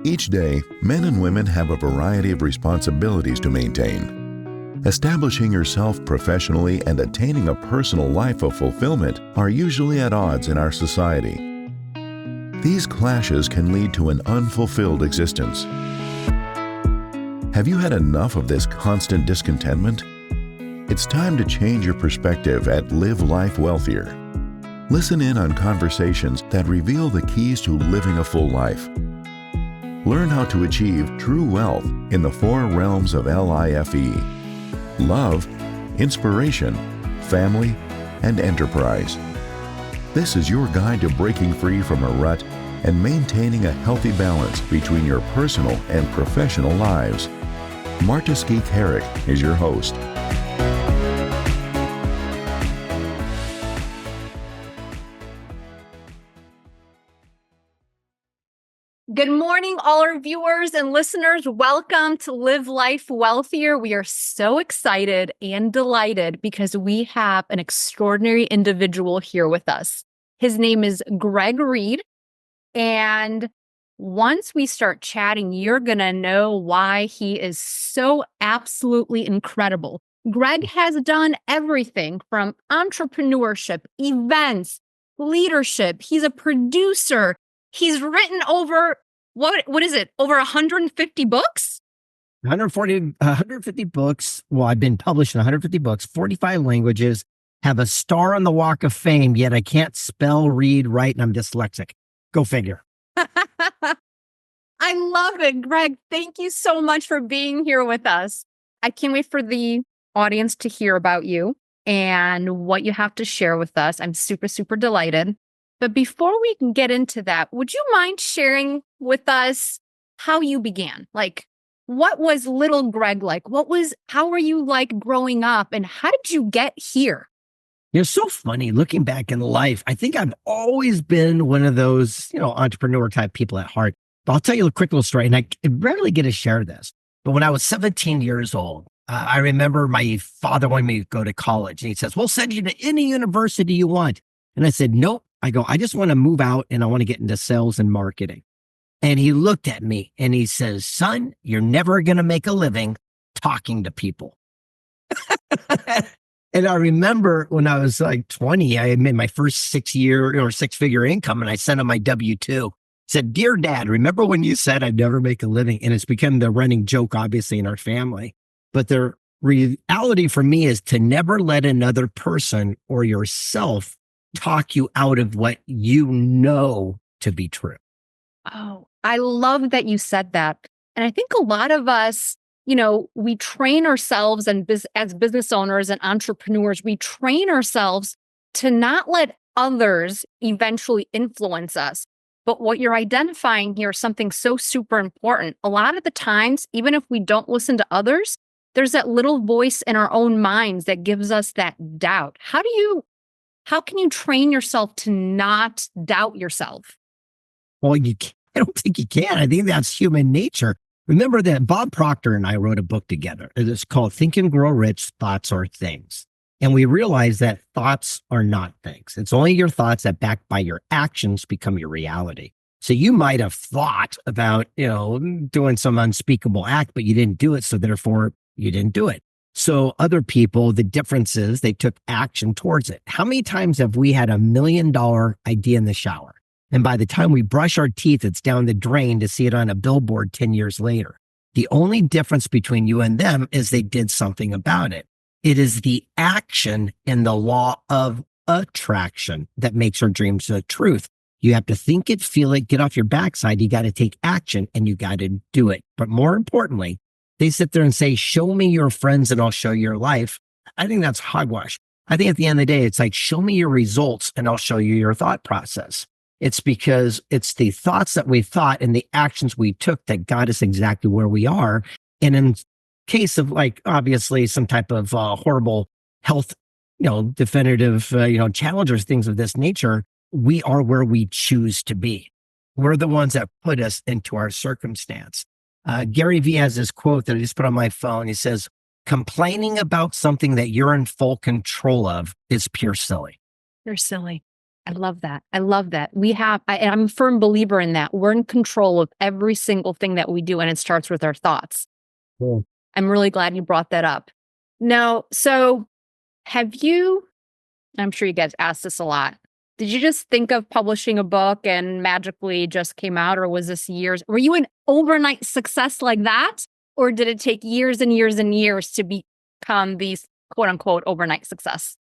Each day, men and women have a variety of responsibilities to maintain. Establishing yourself professionally and attaining a personal life of fulfillment are usually at odds in our society. These clashes can lead to an unfulfilled existence. Have you had enough of this constant discontentment? It's time to change your perspective at Live Life Wealthier. Listen in on conversations that reveal the keys to living a full life. Learn how to achieve true wealth in the 4 realms of L.I.F.E: love, inspiration, family, and enterprise. This is your guide to breaking free from a rut and maintaining a healthy balance between your personal and professional lives. Marta Skeek-Herrick is your host. Good morning, all our viewers and listeners. Welcome to Live Life Wealthier. We are so excited and delighted because we have an extraordinary individual here with us. His name is Greg Reid. And once we start chatting, you're going to know why he is so absolutely incredible. Greg has done everything from entrepreneurship, events, leadership. He's a producer. He's written over, what is it? Over 150 books? 150 books. Well, I've been published in 150 books, 45 languages, have a star on the Walk of Fame, yet I can't spell, read, write, and I'm dyslexic. Go figure. I love it, Greg. Thank you so much for being here with us. I can't wait for the audience to hear about you and what you have to share with us. I'm super, super delighted. But before we can get into that, would you mind sharing with us how you began? Like, what was little Greg like? How were you like growing up and how did you get here? It's so funny looking back in life. I think I've always been one of those, entrepreneur type people at heart. But I'll tell you a quick little story, and I rarely get to share this. But when I was 17 years old, I remember my father wanted me to go to college. And he says, we'll send you to any university you want. And I said, nope. I just want to move out and I want to get into sales and marketing. And he looked at me and he says, son, you're never going to make a living talking to people. And I remember when I was like 20, I made my first 6-figure income and I sent him my W-2. Said, dear dad, remember when you said I'd never make a living? And it's become the running joke, obviously, in our family. But the reality for me is to never let another person or yourself talk you out of what you know to be true. Oh, I love that you said that. And I think a lot of us, we train ourselves and as business owners and entrepreneurs, we train ourselves to not let others eventually influence us. But what you're identifying here is something so super important. A lot of the times, even if we don't listen to others, there's that little voice in our own minds that gives us that doubt. How can you train yourself to not doubt yourself? Well, I don't think you can. I think that's human nature. Remember that Bob Proctor and I wrote a book together. It's called Think and Grow Rich, Thoughts Are Things. And we realized that thoughts are not things. It's only your thoughts that backed by your actions become your reality. So you might have thought about, doing some unspeakable act, but you didn't do it. So therefore you didn't do it. So other people, the difference is they took action towards it. How many times have we had $1 million idea in the shower? And by the time we brush our teeth, it's down the drain to see it on a billboard 10 years later. The only difference between you and them is they did something about it. It is the action in the law of attraction that makes our dreams a truth. You have to think it, feel it, get off your backside. You got to take action and you got to do it. But more importantly, they sit there and say, show me your friends and I'll show you your life. I think that's hogwash. I think at the end of the day, it's like, show me your results and I'll show you your thought process. It's because it's the thoughts that we thought and the actions we took that got us exactly where we are. And in case of like, obviously some type of horrible health, definitive, challenges, things of this nature, we are where we choose to be. We're the ones that put us into our circumstance. Gary Vee has this quote that I just put on my phone. He says, complaining about something that you're in full control of is pure silly. You're silly. I love that. I love that. And I'm a firm believer in that. We're in control of every single thing that we do, and it starts with our thoughts. Cool. I'm really glad you brought that up. Now, so I'm sure you guys ask this a lot. Did you just think of publishing a book and magically just came out, or was this years? Were you an overnight success like that? Or did it take years and years and years to become these quote unquote overnight success?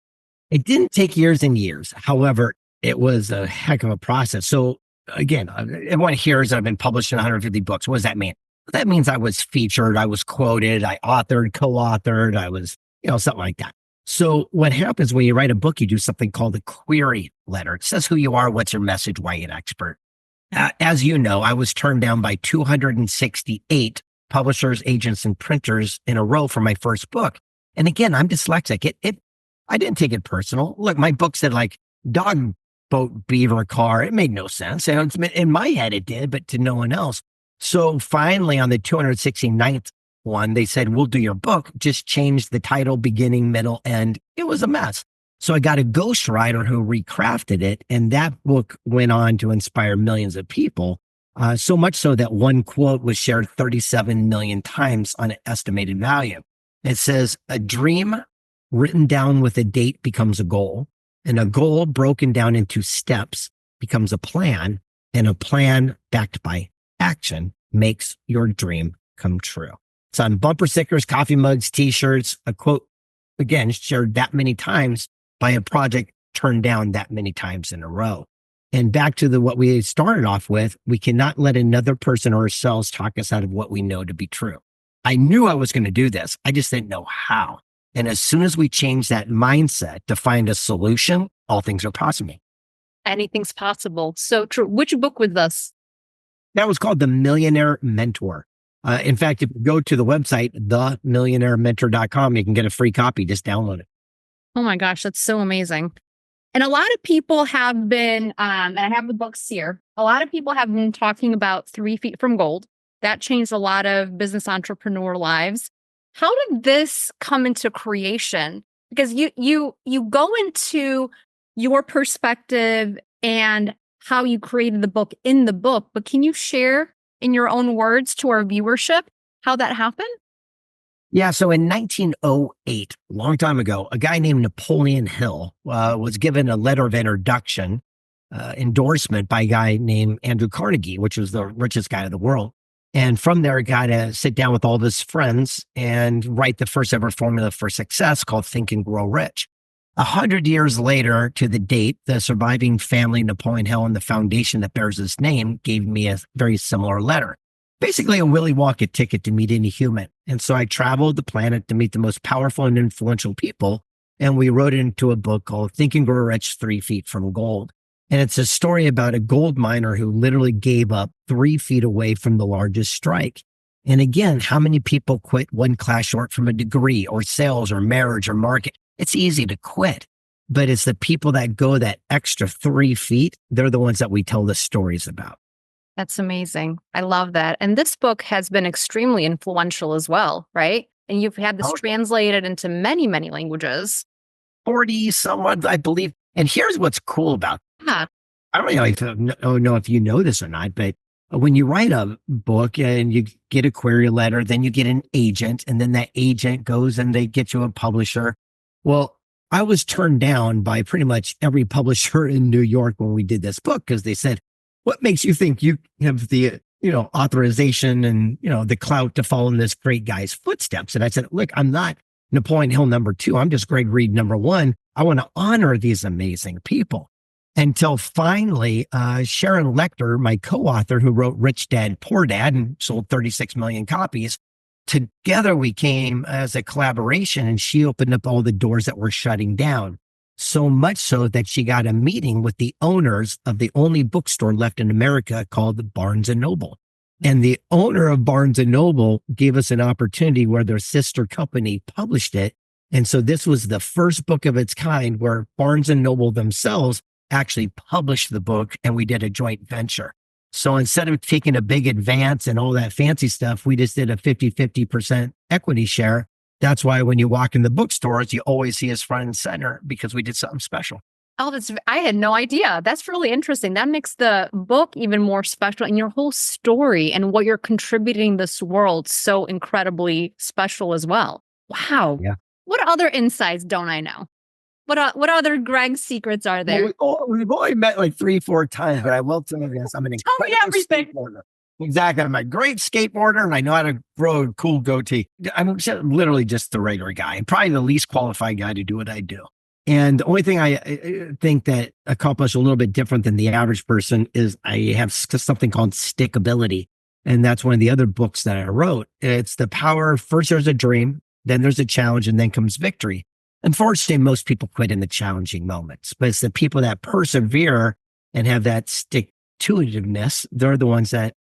It didn't take years and years. However, it was a heck of a process. So again, everyone hears that I've been published in 150 books. What does that mean? That means I was featured, I was quoted, I authored, co-authored, I was, something like that. So what happens when you write a book, you do something called a query letter. It says who you are, what's your message, why you're an expert. As you know, I was turned down by 268 publishers, agents, and printers in a row for my first book. And again, I'm dyslexic. I didn't take it personal. Look, my book said like dog, boat, beaver, car. It made no sense. And in my head, it did, but to no one else. So finally, on the 269th one, they said, we'll do your book. Just change the title, beginning, middle, end. It was a mess. So I got a ghostwriter who recrafted it. And that book went on to inspire millions of people. So much so that one quote was shared 37 million times on an estimated value. It says, a dream written down with a date becomes a goal, and a goal broken down into steps becomes a plan, and a plan backed by action makes your dream come true. It's on bumper stickers, coffee mugs, t-shirts, a quote, again, shared that many times by a project turned down that many times in a row. And back to what we started off with, we cannot let another person or ourselves talk us out of what we know to be true. I knew I was going to do this. I just didn't know how. And as soon as we change that mindset to find a solution, all things are possible. Anything's possible. So true. Which book was this? That was called The Millionaire Mentor. In fact, if you go to the website, themillionairementor.com, you can get a free copy. Just download it. Oh my gosh, that's so amazing. And a lot of people have been, and I have the books here, a lot of people have been talking about 3 feet from gold. That changed a lot of business entrepreneur lives. How did this come into creation? Because you go into your perspective and how you created the book in the book, but can you share in your own words to our viewership how that happened? Yeah, so in 1908, a long time ago, a guy named Napoleon Hill was given a letter of introduction, endorsement by a guy named Andrew Carnegie, which was the richest guy in the world. And from there, he got to sit down with all of his friends and write the first ever formula for success called Think and Grow Rich. 100 years later to the date, the surviving family, Napoleon Hill, and the foundation that bears his name gave me a very similar letter. Basically a Willy Wonka ticket to meet any human. And so I traveled the planet to meet the most powerful and influential people. And we wrote it into a book called Think and Grow Rich, 3 Feet from Gold. And it's a story about a gold miner who literally gave up 3 feet away from the largest strike. And again, how many people quit one class short from a degree or sales or marriage or market? It's easy to quit, but it's the people that go that extra 3 feet. They're the ones that we tell the stories about. That's amazing. I love that. And this book has been extremely influential as well, right? And you've had this translated into many, many languages. 40 somewhat, I believe. And here's what's cool about it. Yeah. I don't know if you know this or not, but when you write a book and you get a query letter, then you get an agent, and then that agent goes and they get you a publisher. Well, I was turned down by pretty much every publisher in New York when we did this book because they said, what makes you think you have the, authorization and, the clout to follow in this great guy's footsteps? And I said, look, I'm not Napoleon Hill number 2. I'm just Greg Reid number 1. I want to honor these amazing people. Until finally, Sharon Lechter, my co-author who wrote Rich Dad, Poor Dad and sold 36 million copies, together we came as a collaboration, and she opened up all the doors that were shutting down. So much so that she got a meeting with the owners of the only bookstore left in America called Barnes & Noble. And the owner of Barnes & Noble gave us an opportunity where their sister company published it. And so this was the first book of its kind where Barnes & Noble themselves actually published the book, and we did a joint venture. So instead of taking a big advance and all that fancy stuff, we just did a 50% equity share. That's why when you walk in the bookstores, you always see us front and center because we did something special. Oh, I had no idea. That's really interesting. That makes the book even more special, and your whole story and what you're contributing this world so incredibly special as well. Wow. Yeah. What other insights don't I know? What other Greg secrets are Well, there? we've only met like 3, 4 times, but I will tell you this. I'm an Tell me incredible everything. skateboarder. Exactly. I'm a great skateboarder and I know how to grow a cool goatee. Literally just the regular guy and probably the least qualified guy to do what I do. And the only thing I think that accomplished a little bit different than the average person is I have something called Stickability. And that's one of the other books that I wrote. It's the power. First, there's a dream, then there's a challenge, and then comes victory. Unfortunately, most people quit in the challenging moments, but it's the people that persevere and have that stick to itiveness. They're the ones that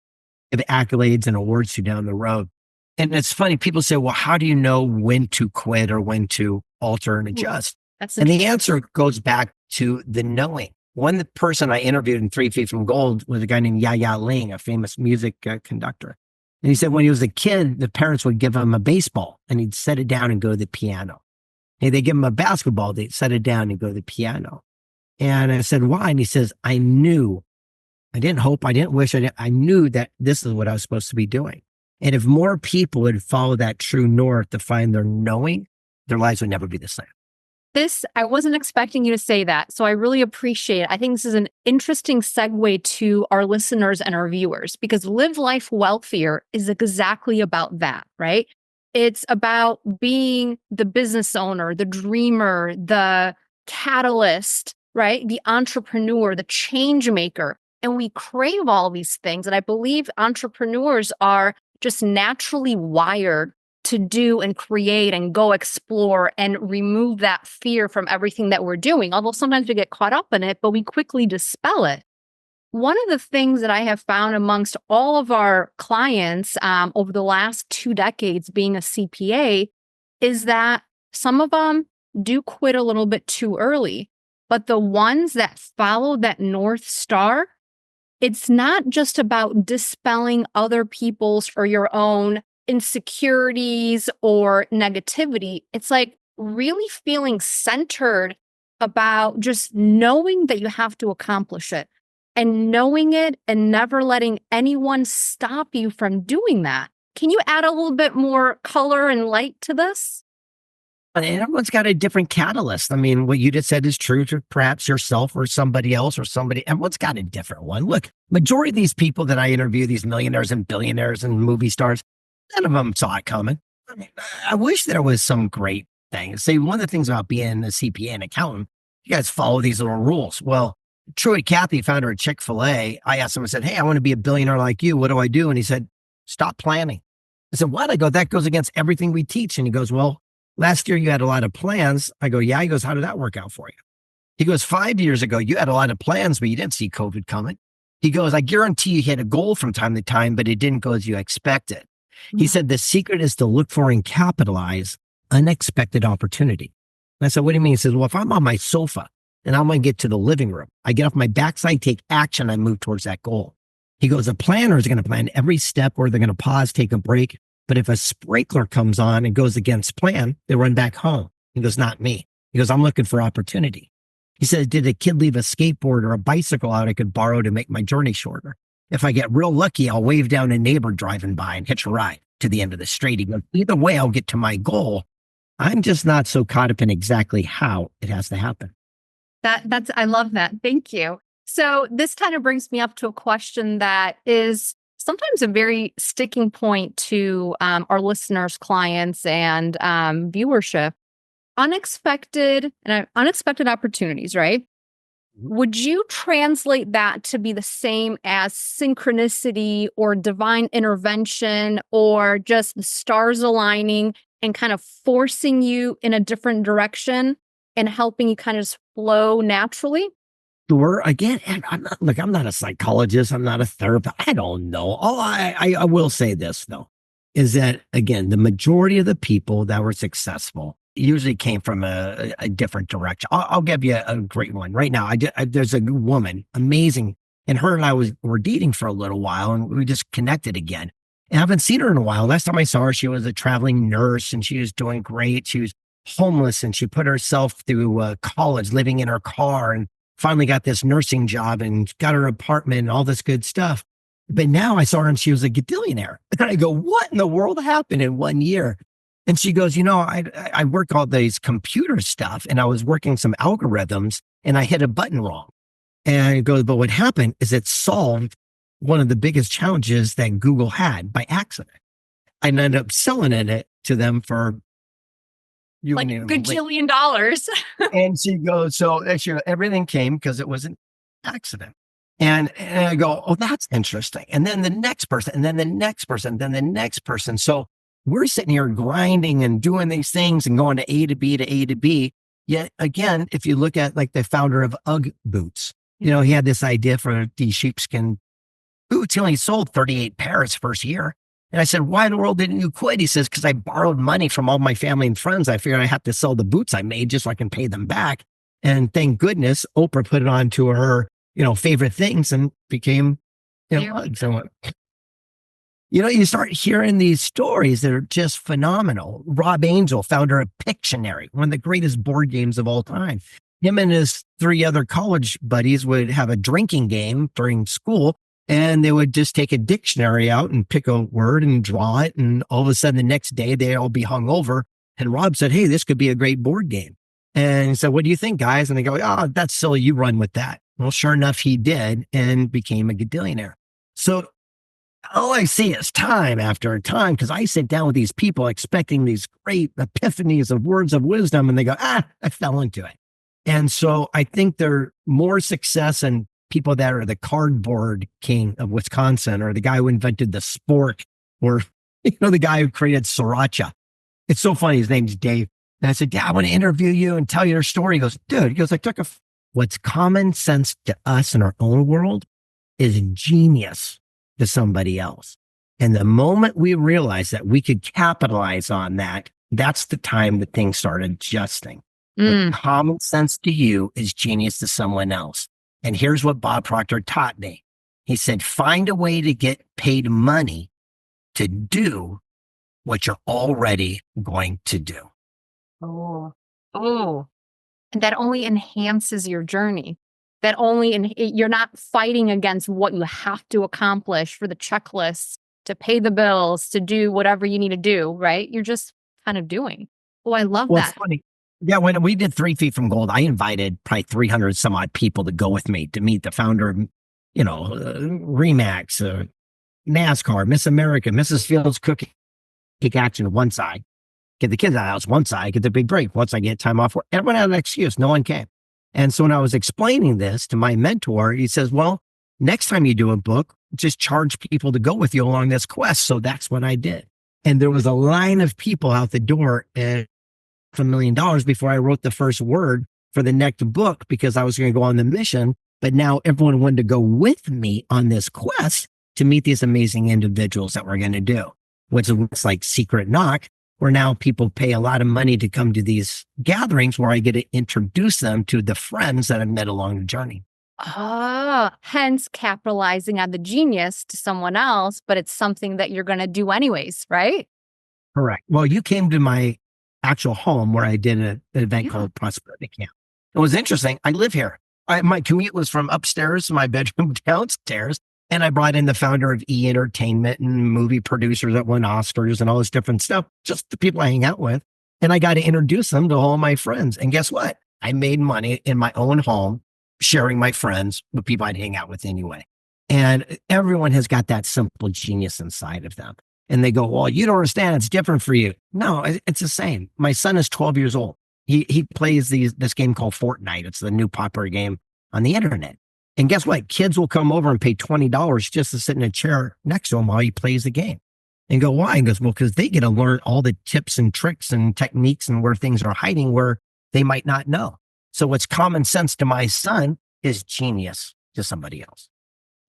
have accolades and awards to down the road. And it's funny. People say, well, how do you know when to quit or when to alter and adjust? And the answer goes back to the knowing. One person I interviewed in 3 Feet from Gold was a guy named Ya Ling, a famous music conductor. And he said when he was a kid, the parents would give him a baseball and he'd set it down and go to the piano. Hey, they give him a basketball, they'd set it down and go to the piano. And I said, why? And he says, I knew, I didn't hope, I didn't wish, I knew that this is what I was supposed to be doing. And if more people would follow that true north to find their knowing, their lives would never be the same. I wasn't expecting you to say that. So I really appreciate it. I think this is an interesting segue to our listeners and our viewers because Live Life Wealthier is exactly about that, right? It's about being the business owner, the dreamer, the catalyst, right? The entrepreneur, the change maker. And we crave all these things. And I believe entrepreneurs are just naturally wired to do and create and go explore and remove that fear from everything that we're doing. Although sometimes we get caught up in it, but we quickly dispel it. One of the things that I have found amongst all of our clients over the last 2 decades being a CPA is that some of them do quit a little bit too early. But the ones that follow that North Star, it's not just about dispelling other people's or your own insecurities or negativity. It's like really feeling centered about just knowing that you have to accomplish it and knowing it and never letting anyone stop you from doing that. Can you add a little bit more color and light to this? And everyone's got a different catalyst. I mean, what you just said is true to perhaps yourself or somebody else or somebody. Everyone's got a different one. Look, majority of these people that I interview, these millionaires and billionaires and movie stars, none of them saw it coming. I mean, I wish there was some great thing. See, one of the things about being a CPA and accountant, you guys follow these little rules. Well, Troy Cathy, founder of Chick-fil-A, I asked him, I said, hey, I want to be a billionaire like you. What do I do? And he said, stop planning. I said, what? I go, that goes against everything we teach. And he goes, well, last year you had a lot of plans. I go, yeah. He goes, how did that work out for you? He goes, 5 years ago, you had a lot of plans, but you didn't see COVID coming. He goes, I guarantee you hit a goal from time to time, but it didn't go as you expected. He said, the secret is to look for and capitalize unexpected opportunity. And I said, what do you mean? He says, well, if I'm on my sofa and I'm going to get to the living room, I get off my backside, take action, I move towards that goal. He goes, a planner is going to plan every step where they're going to pause, take a break. But if a sprinkler comes on and goes against plan, they run back home. He goes, not me. He goes, I'm looking for opportunity. He says, did a kid leave a skateboard or a bicycle out I could borrow to make my journey shorter? If I get real lucky, I'll wave down a neighbor driving by and hitch a ride to the end of the street. He goes, either way, I'll get to my goal. I'm just not so caught up in exactly how it has to happen. I love that. Thank you. So this kind of brings me up to a question that is sometimes a very sticking point to our listeners, clients, and viewership. Unexpected opportunities, right? Would you translate that to be the same as synchronicity or divine intervention or just the stars aligning and kind of forcing you in a different direction and helping you kind of just flow naturally? Sure. Again, and I'm not a psychologist. I'm not a therapist. I don't know. All I will say this though, is that again, the majority of the people that were successful usually came from a different direction. I'll give you a great one right now. There's a woman, amazing, and her and I were dating for a little while, and we just connected again. And I haven't seen her in a while. Last time I saw her, she was a traveling nurse, and she was doing great. She was homeless, and she put herself through college, living in her car, and finally got this nursing job and got her apartment and all this good stuff. But now I saw her and she was a gadillionaire. And I go, what in the world happened in 1 year? And she goes, I work all these computer stuff and I was working some algorithms and I hit a button wrong. And it goes, but what happened is it solved one of the biggest challenges that Google had by accident. I ended up selling it to them for like a gajillion dollars. And she goes, so actually everything came because it was an accident. And I go, oh, that's interesting. And then the next person, and then the next person, then the next person. So we're sitting here grinding and doing these things and going to A to B to A to B. Yet again, if you look at like the founder of UGG boots, he had this idea for these sheepskin boots. He only sold 38 pairs first year. And I said, why in the world didn't you quit? He says, because I borrowed money from all my family and friends. I figured I have to sell the boots I made just so I can pay them back. And thank goodness Oprah put it on to her, favorite things and became, so, you start hearing these stories that are just phenomenal. Rob Angel, founder of Pictionary, one of the greatest board games of all time. Him and his 3 other college buddies would have a drinking game during school. And they would just take a dictionary out and pick a word and draw it. And all of a sudden the next day they'd all be hung over. And Rob said, hey, this could be a great board game. And he said, what do you think, guys? And they go, oh, that's silly. You run with that. Well, sure enough, he did and became a gadillionaire. So all I see is time after time, because I sit down with these people expecting these great epiphanies of words of wisdom. And they go, I fell into it. And so I think they're more success and people that are the cardboard king of Wisconsin, or the guy who invented the spork, or, the guy who created sriracha. It's so funny. His name's Dave. And I said, Dad, I want to interview you and tell your story. He goes, dude, I took what's common sense to us in our own world is genius to somebody else. And the moment we realized that we could capitalize on that, that's the time that things started adjusting. What common sense to you is genius to someone else. And here's what Bob Proctor taught me. He said, find a way to get paid money to do what you're already going to do. Oh, and that only enhances your journey. You're not fighting against what you have to accomplish for the checklist to pay the bills, to do whatever you need to do, right? You're just kind of doing. Oh, I love that. It's funny. Yeah, when we did 3 Feet from Gold, I invited probably 300 some odd people to go with me to meet the founder of, Remax, NASCAR, Miss America, Mrs. Fields Cooking, Kick Action one side, get the kids out of the house one side, get the big break. Once I get time off work, everyone had an excuse. No one came. And so when I was explaining this to my mentor, he says, well, next time you do a book, just charge people to go with you along this quest. So that's what I did. And there was a line of people out the door and $1 million before I wrote the first word for the next book, because I was going to go on the mission. But now everyone wanted to go with me on this quest to meet these amazing individuals that we're going to do, which looks like Secret Knock, where now people pay a lot of money to come to these gatherings where I get to introduce them to the friends that I've met along the journey. Hence capitalizing on the genius to someone else, but it's something that you're going to do anyways, right? Correct. Well, you came to my actual home where I did an event called Prosperity Camp. It was interesting. I live here. My commute was from upstairs to my bedroom downstairs. And I brought in the founder of E! Entertainment and movie producers that won Oscars and all this different stuff, just the people I hang out with. And I got to introduce them to all my friends. And guess what? I made money in my own home, sharing my friends with people I'd hang out with anyway. And everyone has got that simple genius inside of them. And they go, well, you don't understand. It's different for you. No, it's the same. My son is 12 years old. He plays this game called Fortnite. It's the new popular game on the internet. And guess what? Kids will come over and pay $20 just to sit in a chair next to him while he plays the game. And go, why? And goes, well, because they get to learn all the tips and tricks and techniques and where things are hiding where they might not know. So what's common sense to my son is genius to somebody else.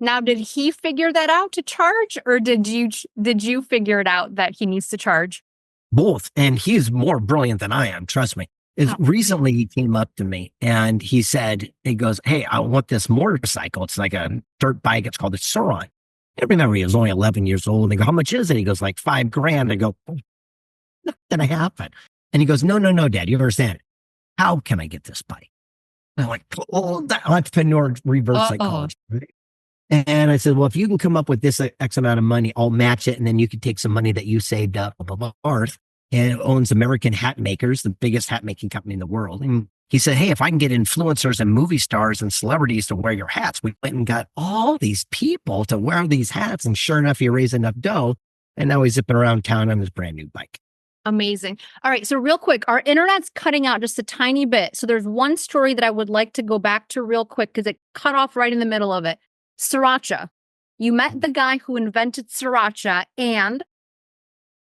Now, did he figure that out to charge, or did you figure it out that he needs to charge? Both. And he's more brilliant than I am. Trust me. Recently, he came up to me and he goes, hey, I want this motorcycle. It's like a dirt bike. It's called a Suron. I remember he was only 11 years old. And they go, how much is it? He goes, like $5,000. I go, not gonna happen. And he goes, no, Dad, you understand. How can I get this bike? And I'm like, oh, that entrepreneur reverse psychology. Right? And I said, well, if you can come up with this X amount of money, I'll match it. And then you can take some money that you saved up, blah, blah, blah. And it owns American Hat Makers, the biggest hat making company in the world. And he said, hey, if I can get influencers and movie stars and celebrities to wear your hats, we went and got all these people to wear these hats. And sure enough, he raised enough dough. And now he's zipping around town on his brand new bike. Amazing. All right. So real quick, our internet's cutting out just a tiny bit. So there's one story that I would like to go back to real quick because it cut off right in the middle of it. Sriracha. You met the guy who invented sriracha and...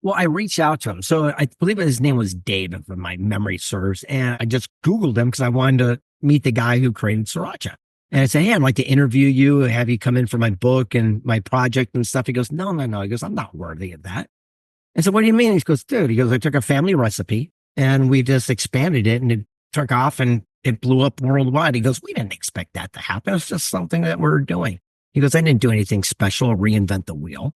Well, I reached out to him. So I believe his name was Dave, if my memory serves. And I just Googled him because I wanted to meet the guy who created sriracha. And I said, hey, I'd like to interview you, have you come in for my book and my project and stuff. He goes, no. He goes, I'm not worthy of that. I said, what do you mean? He goes, dude, I took a family recipe and we just expanded it and it took off and it blew up worldwide. He goes, we didn't expect that to happen. It's just something that we're doing. He goes, I didn't do anything special, reinvent the wheel.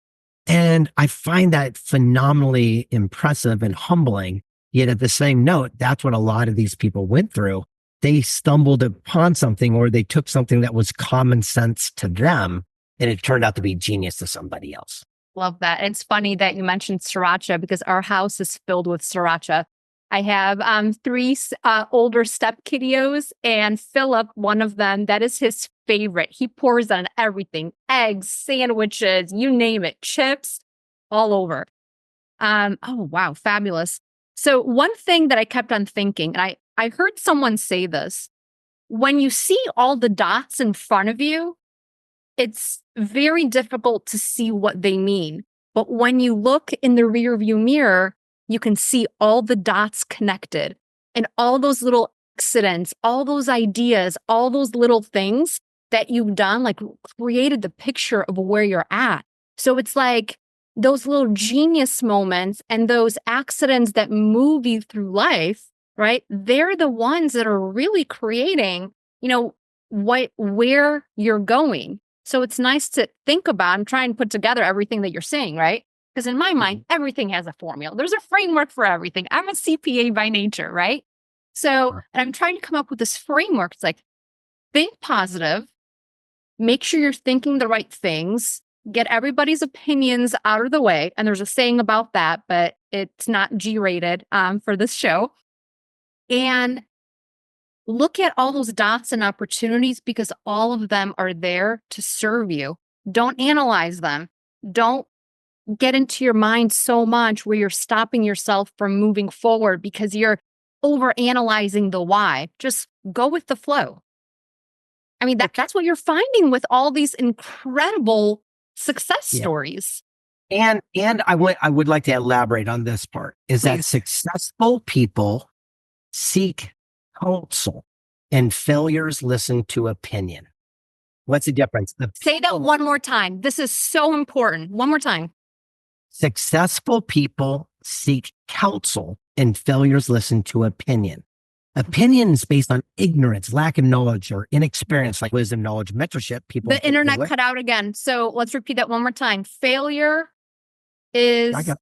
And I find that phenomenally impressive and humbling. Yet at the same note, that's what a lot of these people went through. They stumbled upon something or they took something that was common sense to them and it turned out to be genius to somebody else. Love that. And it's funny that you mentioned sriracha because our house is filled with sriracha. I have 3 older step kiddos and Philip, one of them, that is his favorite. He pours on everything, eggs, sandwiches, you name it, chips, all over. Oh, wow. Fabulous. So one thing that I kept on thinking, and I heard someone say this, when you see all the dots in front of you, it's very difficult to see what they mean. But when you look in the rearview mirror, you can see all the dots connected and all those little accidents, all those ideas, all those little things that you've done, like created the picture of where you're at. So it's like those little genius moments and those accidents that move you through life, right? They're the ones that are really creating, where you're going. So it's nice to think about and try and put together everything that you're saying, right? Because in my mind, everything has a formula. There's a framework for everything. I'm a CPA by nature, right? So, and I'm trying to come up with this framework. It's like, think positive, make sure you're thinking the right things, get everybody's opinions out of the way. And there's a saying about that, but it's not G-rated for this show. And look at all those dots and opportunities because all of them are there to serve you. Don't analyze them. Don't get into your mind so much where you're stopping yourself from moving forward because you're over analyzing the why. Just go with the flow. I mean, that's what you're finding with all these incredible success stories. And I would like to elaborate on this part is that successful people seek counsel and failures listen to opinion. What's the difference? Say that one more time. This is so important. One more time. Successful people seek counsel and failures listen to opinion. Opinion is based on ignorance, lack of knowledge, or inexperience, like wisdom, knowledge, mentorship. People. The internet cut out again. So let's repeat that one more time. Failure is... Okay.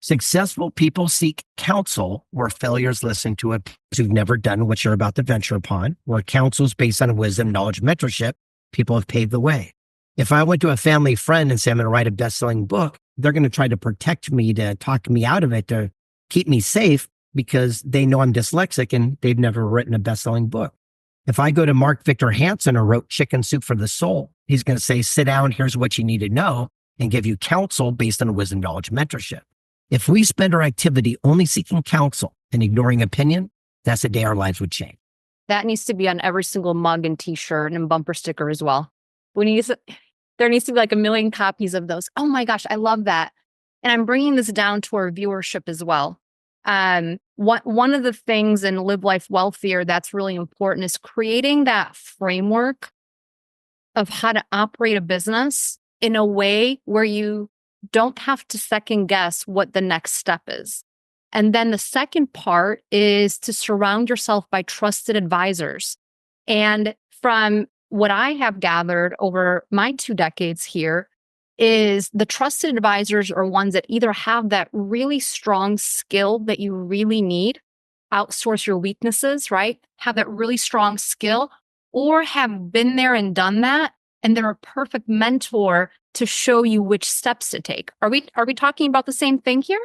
Successful people seek counsel where failures listen to it who've never done what you're about to venture upon, where counsel is based on wisdom, knowledge, mentorship. People have paved the way. If I went to a family friend and say, I'm going to write a best-selling book, they're going to try to protect me, to talk me out of it, to keep me safe because they know I'm dyslexic and they've never written a best-selling book. If I go to Mark Victor Hansen who wrote Chicken Soup for the Soul, he's going to say, sit down, here's what you need to know, and give you counsel based on wisdom, knowledge, mentorship. If we spend our activity only seeking counsel and ignoring opinion, that's the day our lives would change. That needs to be on every single mug and t-shirt and bumper sticker as well. There needs to be like 1 million copies of those. Oh my gosh, I love that. And I'm bringing this down to our viewership as well. One of the things in Live Life Wealthier that's really important is creating that framework of how to operate a business in a way where you don't have to second guess what the next step is. And then the second part is to surround yourself by trusted advisors. And from what I have gathered over my 2 decades here, is the trusted advisors are ones that either have that really strong skill that you really need, outsource your weaknesses, right? Have that really strong skill, or have been there and done that, and they're a perfect mentor to show you which steps to take. Are we talking about the same thing here?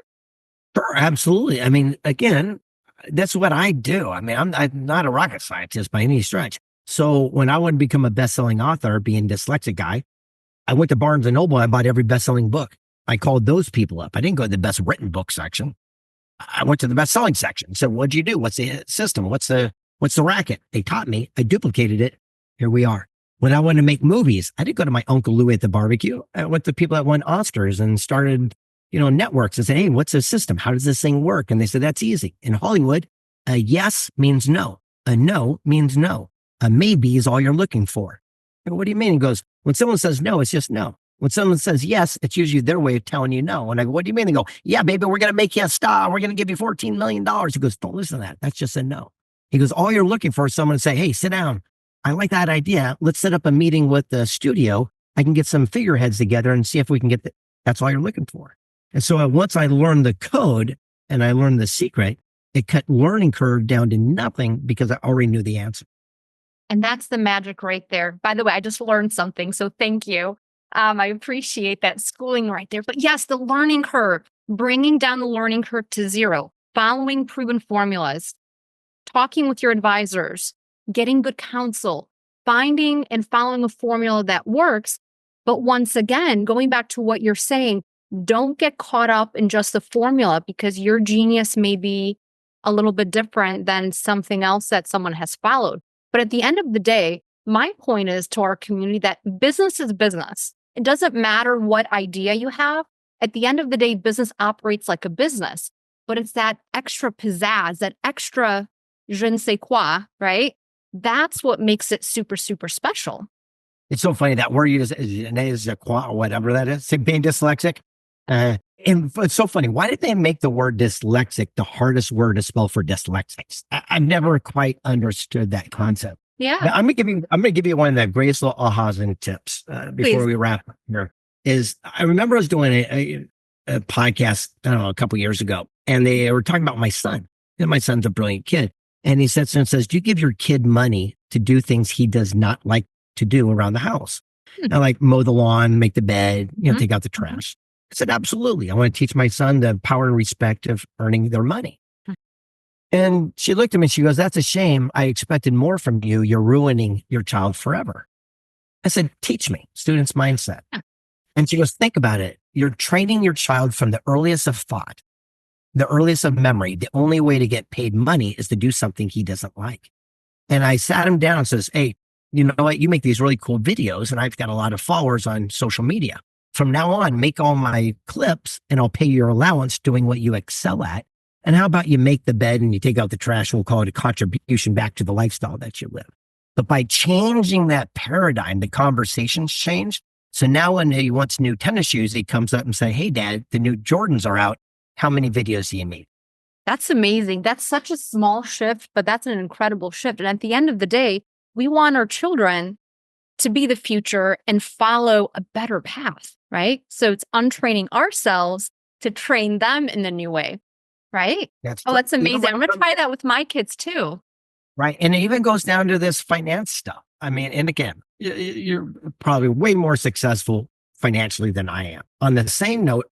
Sure, absolutely. I mean, again, that's what I do. I mean, I'm not a rocket scientist by any stretch. So when I wanted to become a best-selling author, being dyslexic guy, I went to Barnes and Noble. I bought every best-selling book. I called those people up. I didn't go to the best written book section. I went to the best-selling section. Said, "What'd you do? What's the system? What's the racket?" They taught me. I duplicated it. Here we are. When I wanted to make movies, I didn't go to my Uncle Louie at the barbecue. I went to people that won Oscars and started, networks and said, "Hey, what's the system? How does this thing work?" And they said, "That's easy." In Hollywood, a yes means no. A no means no. A maybe is all you're looking for. I go, "What do you mean?" He goes, "When someone says no, it's just no. When someone says yes, it's usually their way of telling you no." And I go, "What do you mean?" They go, "Yeah, baby, we're going to make you a star. We're going to give you $14 million." He goes, "Don't listen to that. That's just a no." He goes, "All you're looking for is someone to say, 'Hey, sit down. I like that idea. Let's set up a meeting with the studio. I can get some figureheads together and see if we can get That's all you're looking for." And so once I learned the code and I learned the secret, it cut learning curve down to nothing because I already knew the answer. And that's the magic right there. By the way, I just learned something, so thank you. I appreciate that schooling right there. But yes, the learning curve, bringing down the learning curve to zero, following proven formulas, talking with your advisors, getting good counsel, finding and following a formula that works. But once again, going back to what you're saying, don't get caught up in just the formula because your genius may be a little bit different than something else that someone has followed. But at the end of the day, my point is to our community that business is business. It doesn't matter what idea you have. At the end of the day, business operates like a business, but it's that extra pizzazz, that extra je ne sais quoi, right? That's what makes it super, super special. It's so funny that word you just is or whatever that is, being dyslexic. And it's so funny. Why did they make the word dyslexic the hardest word to spell for dyslexics? I've never quite understood that concept. Yeah. Now, I'm gonna give you one of the greatest little ahas and tips before Please. we wrap up here. Is I remember I was doing a podcast, I don't know, a couple years ago, and they were talking about my son. And my son's a brilliant kid, and he says, "Do you give your kid money to do things he does not like to do around the house? I like mow the lawn, make the bed, take out the trash." I said, "Absolutely. I want to teach my son the power and respect of earning their money." And she looked at me and she goes, "That's a shame. I expected more from you. You're ruining your child forever." I said, "Teach me, student's mindset." And she goes, "Think about it. You're training your child from the earliest of thought, the earliest of memory. The only way to get paid money is to do something he doesn't like." And I sat him down and says, "Hey, you know what? You make these really cool videos and I've got a lot of followers on social media. From now on, make all my clips and I'll pay your allowance doing what you excel at. And how about you make the bed and you take out the trash? We'll call it a contribution back to the lifestyle that you live." But by changing that paradigm, the conversations change. So now when he wants new tennis shoes, he comes up and say, "Hey, Dad, the new Jordans are out. How many videos do you need?" That's amazing. That's such a small shift, but that's an incredible shift. And at the end of the day, we want our children to be the future and follow a better path, right? So it's untraining ourselves to train them in the new way, right? That's That's You know amazing. what? I'm going to try that with my kids too. Right. And it even goes down to this finance stuff. I mean, and again, you're probably way more successful financially than I am. On the same note,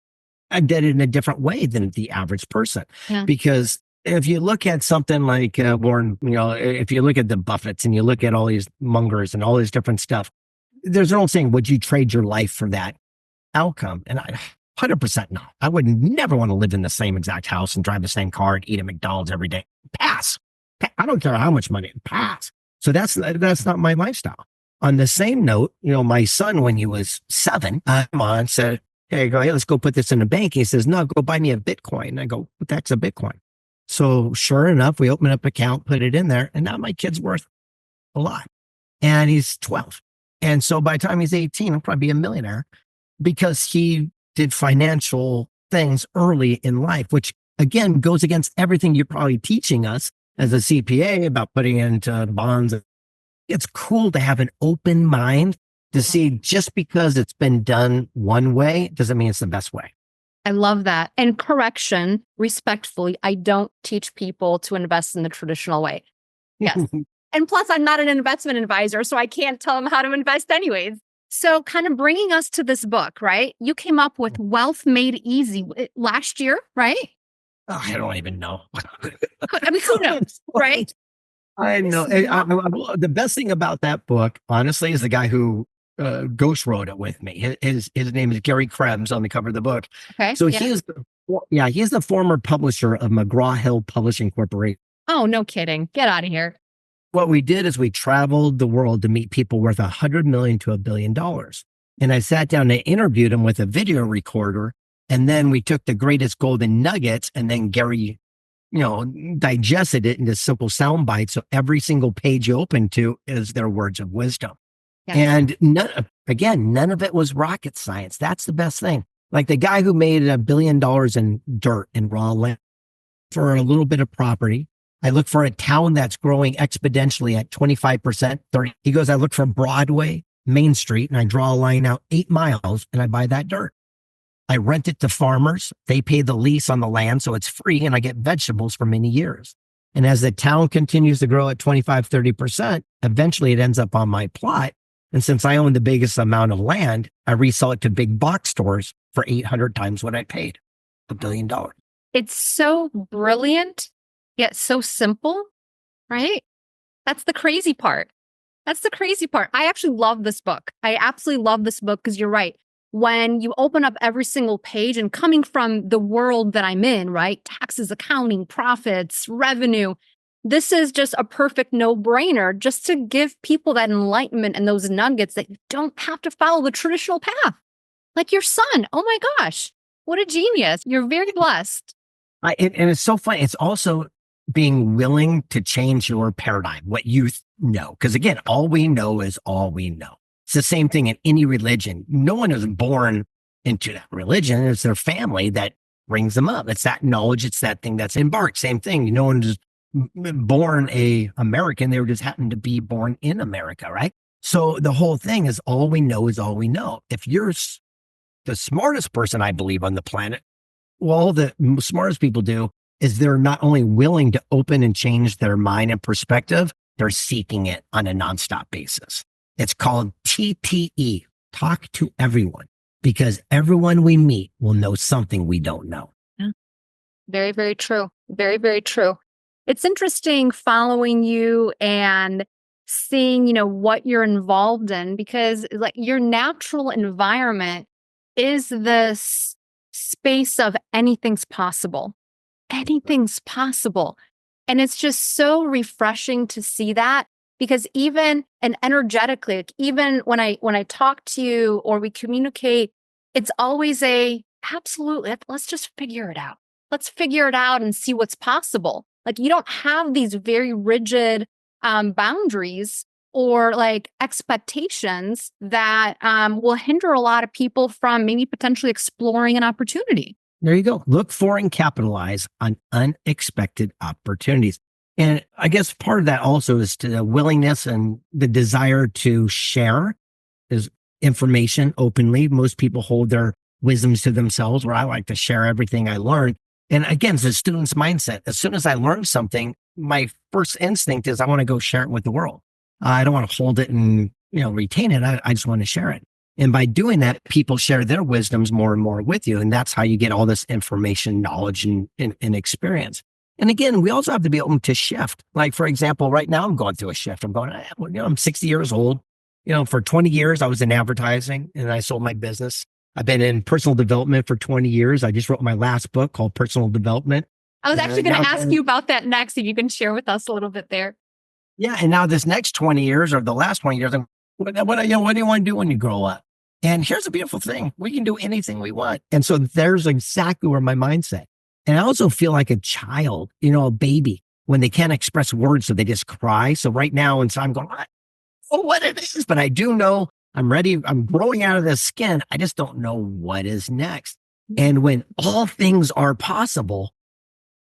I did it in a different way than the average person. Yeah. Because if you look at something like Warren, if you look at the Buffetts and you look at all these Mungers and all this different stuff, there's an old saying, would you trade your life for that outcome? And 100% not. I would never want to live in the same exact house and drive the same car and eat at McDonald's every day. Pass. I don't care how much money. Pass. So that's not my lifestyle. On the same note, my son, when he was 7, said, "Hey, let's go put this in the bank." He says, "No, go buy me a Bitcoin." I go, "What the heck's a Bitcoin?" So sure enough, we open up an account, put it in there, and now my kid's worth a lot. And he's 12. And so by the time he's 18, he'll probably be a millionaire because he did financial things early in life, which again goes against everything you're probably teaching us as a CPA about putting into bonds. It's cool to have an open mind to see just because it's been done one way doesn't mean it's the best way. I love that. And correction, respectfully, I don't teach people to invest in the traditional way. Yes. And plus, I'm not an investment advisor, so I can't tell them how to invest anyways. So kind of bringing us to this book, right? You came up with Wealth Made Easy last year, right? Oh, I don't even know. I mean, who knows, right? I know. The best thing about that book, honestly, is the guy who ghost wrote it with me. His name is Gary Krebs on the cover of the book. Okay. So he is, he's the former publisher of McGraw-Hill Publishing Corporation. Oh, no kidding. Get out of here. What we did is we traveled the world to meet people worth $100 million to $1 billion. And I sat down and interviewed them with a video recorder. And then we took the greatest golden nuggets, and then Gary, digested it into simple sound bites. So every single page you open to is their words of wisdom. Yeah. And none of it was rocket science. That's the best thing. Like the guy who made $1 billion in dirt and raw land for a little bit of property. I look for a town that's growing exponentially at 25%, 30. He goes, I look for Broadway, Main Street, and I draw a line out 8 miles and I buy that dirt. I rent it to farmers. They pay the lease on the land, so it's free, and I get vegetables for many years. And as the town continues to grow at 25, 30%, eventually it ends up on my plot. And since I own the biggest amount of land, I resell it to big box stores for 800 times what I paid, $1 billion. It's so brilliant, yet so simple, right? That's the crazy part. That's the crazy part. I actually love this book. I absolutely love this book because you're right. When you open up every single page, and coming from the world that I'm in, right? Taxes, accounting, profits, revenue. This is just a perfect no-brainer just to give people that enlightenment and those nuggets that you don't have to follow the traditional path. Like your son. Oh my gosh. What a genius. You're very blessed. And it's so funny. It's also being willing to change your paradigm, what you know. Because again, all we know is all we know. It's the same thing in any religion. No one is born into that religion. It's their family that brings them up. It's that knowledge. It's that thing that's embarked. Same thing. No one is born a American. They just happen to be born in America, right? So the whole thing is all we know is all we know. If you're the smartest person, I believe, on the planet, well, all the smartest people do is they're not only willing to open and change their mind and perspective, they're seeking it on a nonstop basis. It's called TTE, talk to everyone, because everyone we meet will know something we don't know. Yeah. Very, very true. Very, very true. It's interesting following you and seeing, what you're involved in, because like your natural environment is this space of anything's possible. Anything's possible. And it's just so refreshing to see that. Because even and energetically, like even when I talk to you or we communicate, it's always absolutely, let's just figure it out. Let's figure it out and see what's possible. Like you don't have these very rigid boundaries or like expectations that will hinder a lot of people from maybe potentially exploring an opportunity. There you go. Look for and capitalize on unexpected opportunities. And I guess part of that also is to the willingness and the desire to share is information openly. Most people hold their wisdoms to themselves, where I like to share everything I learned. And again, it's a student's mindset. As soon as I learn something, my first instinct is I want to go share it with the world. I don't want to hold it and, retain it. I just want to share it. And by doing that, people share their wisdoms more and more with you. And that's how you get all this information, knowledge, and experience. And again, we also have to be open to shift. Like, for example, right now I'm going through a shift. I'm 60 years old. For 20 years, I was in advertising and I sold my business. I've been in personal development for 20 years. I just wrote my last book called Personal Development. I was actually going to ask you about that next, if you can share with us a little bit there. Yeah. And now this next 20 years or the last 20 years, what do you want to do when you grow up? And here's a beautiful thing. We can do anything we want. And so there's exactly where my mindset. And I also feel like a child, a baby, when they can't express words, so they just cry. So right now, and so I'm going, what it is, but I do know I'm ready. I'm growing out of this skin. I just don't know what is next. And when all things are possible,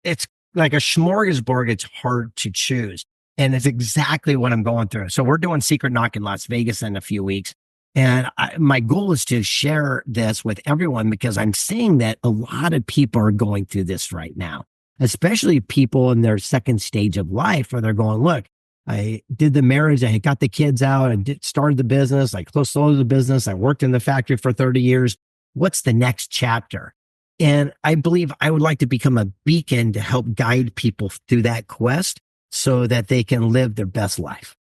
it's like a smorgasbord. It's hard to choose. And it's exactly what I'm going through. So we're doing Secret Knock in Las Vegas in a few weeks. And my goal is to share this with everyone because I'm seeing that a lot of people are going through this right now, especially people in their second stage of life where they're going, look, I did the marriage, I got the kids out, started the business, I closed the business, I worked in the factory for 30 years. What's the next chapter? And I believe I would like to become a beacon to help guide people through that quest so that they can live their best life.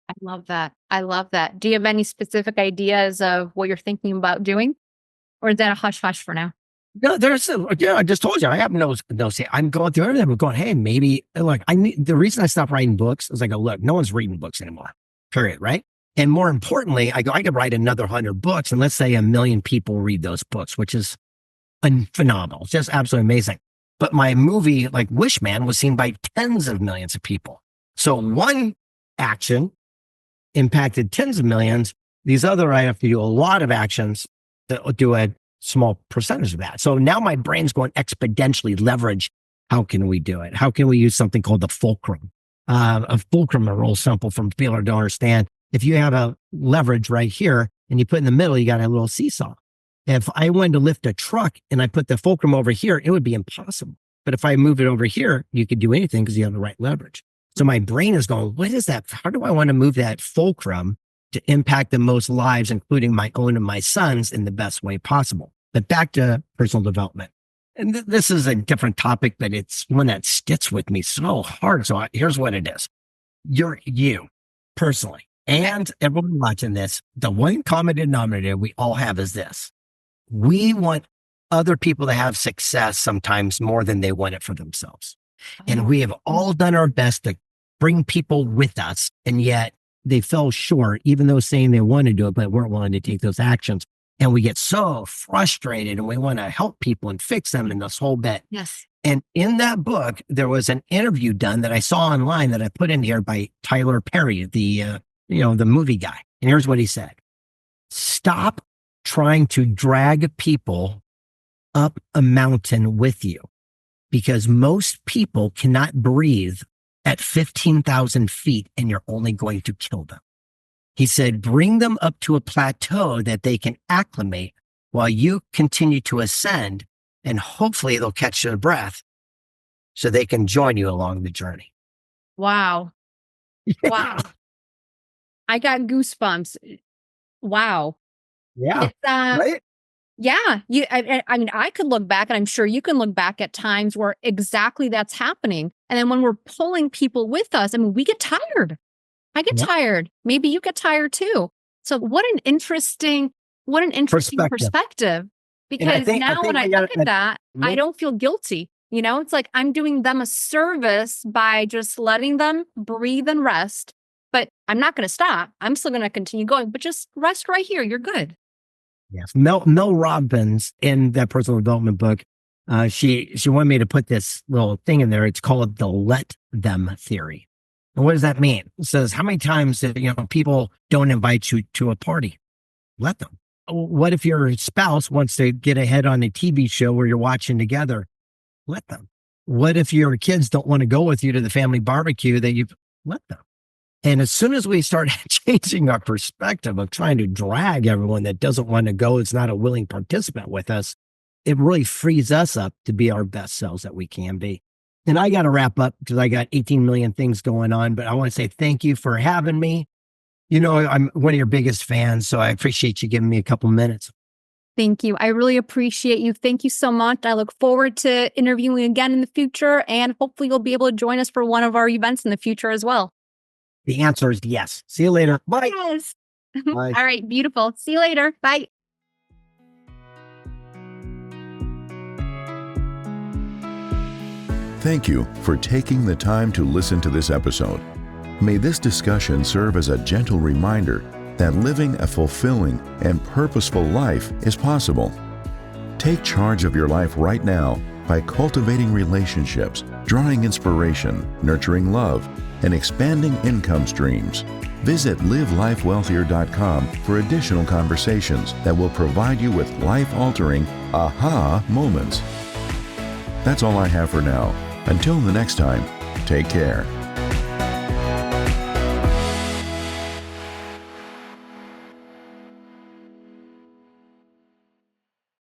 I love that. I love that. Do you have any specific ideas of what you're thinking about doing? Or is that a hush hush for now? No, I just told you, I have no say. I'm going through everything. I'm going, hey, maybe, look, the reason I stopped writing books is I go, look, no one's reading books anymore, period, right? And more importantly, I go, I could write another 100 books and let's say 1 million people read those books, which is phenomenal. It's just absolutely amazing. But my movie, like Wishman, was seen by tens of millions of people. So one action impacted tens of millions. These other, I have to do a lot of actions that do a small percentage of that. So now my brain's going exponentially leverage. How can we do it? How can we use something called the fulcrum? A fulcrum, a real simple from people who don't understand. If you have a leverage right here and you put in the middle, you got a little seesaw. If I wanted to lift a truck and I put the fulcrum over here, it would be impossible. But if I move it over here, you could do anything because you have the right leverage. So my brain is going, what is that? How do I want to move that fulcrum to impact the most lives, including my own and my son's, in the best way possible? But back to personal development. And this is a different topic, but it's one that sticks with me so hard. So here's what it is. You personally, and everyone watching this, the one common denominator we all have is this. We want other people to have success sometimes more than they want it for themselves. And we have all done our best to bring people with us. And yet they fell short, even though saying they want to do it, but weren't willing to take those actions. And we get so frustrated and we want to help people and fix them in this whole bit. Yes. And in that book, there was an interview done that I saw online that I put in here by Tyler Perry, the movie guy. And here's what he said. Stop trying to drag people up a mountain with you, because most people cannot breathe at 15,000 feet and you're only going to kill them. He said, bring them up to a plateau that they can acclimate while you continue to ascend, and hopefully they'll catch their breath so they can join you along the journey. Wow. Wow. I got goosebumps. Wow. Yeah. It's, right? Yeah. I mean, I could look back, and I'm sure you can look back at times where exactly that's happening. And then when we're pulling people with us, I mean, we get tired. I get tired. Maybe you get tired too. So what an interesting perspective. Because now when I look at that, I don't feel guilty. You know, it's like I'm doing them a service by just letting them breathe and rest. But I'm not going to stop. I'm still going to continue going, but just rest right here. You're good. Yes. Mel Robbins, in that personal development book, she wanted me to put this little thing in there. It's called the let them theory. And what does that mean? It says, how many times people don't invite you to a party? Let them. What if your spouse wants to get ahead on a TV show where you're watching together? Let them. What if your kids don't want to go with you to the family barbecue that you've let them? And as soon as we start changing our perspective of trying to drag everyone that doesn't want to go, is not a willing participant with us, it really frees us up to be our best selves that we can be. And I got to wrap up because I got 18 million things going on, but I want to say thank you for having me. You know, I'm one of your biggest fans, so I appreciate you giving me a couple minutes. Thank you. I really appreciate you. Thank you so much. I look forward to interviewing again in the future, and hopefully you'll be able to join us for one of our events in the future as well. The answer is yes. See you later. Bye. Yes. Bye. All right. Beautiful. See you later. Bye. Thank you for taking the time to listen to this episode. May this discussion serve as a gentle reminder that living a fulfilling and purposeful life is possible. Take charge of your life right now by cultivating relationships, drawing inspiration, nurturing love, and expanding income streams. Visit livelifewealthier.com for additional conversations that will provide you with life-altering aha moments. That's all I have for now. Until the next time, take care.